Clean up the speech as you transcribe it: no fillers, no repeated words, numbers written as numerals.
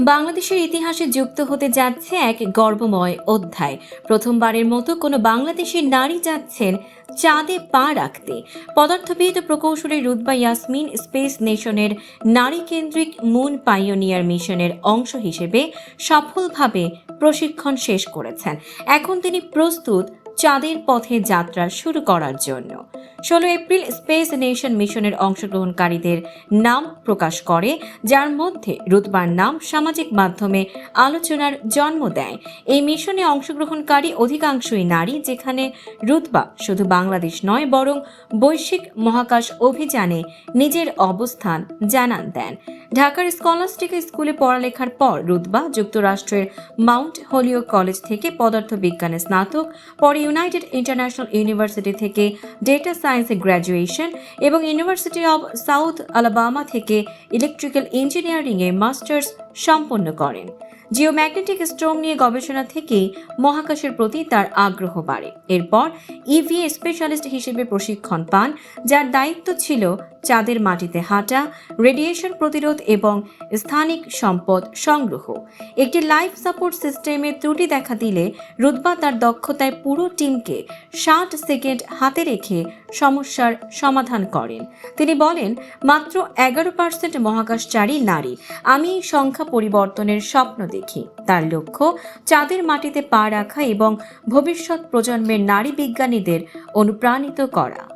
বাংলাদেশের ইতিহাসে যুক্ত হতে যাচ্ছে এক গর্বময় অধ্যায়। প্রথমবারের মতো কোনো বাংলাদেশি নারী যাচ্ছেন চাঁদে পা রাখতে। পদার্থবিদ ও প্রকৌশলী রুতবা ইয়াসমিন স্পেস নেশনের নারী কেন্দ্রিক মুন পাইওনিয়ার মিশনের অংশ হিসেবে সফলভাবে প্রশিক্ষণ শেষ করেছেন। এখন তিনি প্রস্তুত চাঁদের পথে যাত্রা শুরু করার জন্য। 16 এপ্রিল স্পেস নেশন মিশনের অংশগ্রহণকারীদের নাম প্রকাশ করে, যার মধ্যে রুতবার নাম সামাজিক মাধ্যমে আলোচনার জন্ম দেয়। এই মিশনে অংশগ্রহণকারী অধিকাংশই নারী, যেখানে রুতবা শুধু বাংলাদেশ নয় বরং বৈশ্বিক মহাকাশ অভিযানে নিজের অবস্থান জানান দেন। ঢাকার স্কলাস্টিকা স্কুলে পড়ালেখার পর রুতবা যুক্তরাষ্ট্রের মাউন্ট হোলিওক কলেজ থেকে পদার্থবিজ্ঞানে স্নাতক, পরে ইউনাইটেড ইন্টারন্যাশনাল ইউনিভার্সিটি থেকে ডেটা সায়েন্সে গ্র্যাজুয়েশন এবং ইউনিভার্সিটি অব সাউথ আলাবামা থেকে ইলেকট্রিক্যাল ইঞ্জিনিয়ারিংয়ে মাস্টার্স সম্পন্ন করেন। জিওম্যাগনেটিক স্ট্রোম নিয়ে গবেষণা থেকেই মহাকাশের প্রতি তার আগ্রহ বাড়ে। এরপর ইভিএ স্পেশালিস্ট হিসেবে প্রশিক্ষণ পান, যার দায়িত্ব ছিল চাঁদের মাটিতে হাঁটা, রেডিয়েশন প্রতিরোধ এবং স্থানিক সম্পদ সংগ্রহ। একটি লাইফ সাপোর্ট সিস্টেমে ত্রুটি দেখা দিলে রুতবা তার দক্ষতায় পুরো টিমকে 60 সেকেন্ড হাতে রেখে সমস্যার সমাধান করেন। তিনি বলেন, মাত্র 11% মহাকাশচারী নারী। আমি এই সংখ্যা পরিবর্তনের স্বপ্ন দেখি। তার লক্ষ্য চাঁদের মাটিতে পা রাখা এবং ভবিষ্যৎ প্রজন্মের নারী বিজ্ঞানীদের অনুপ্রাণিত করা।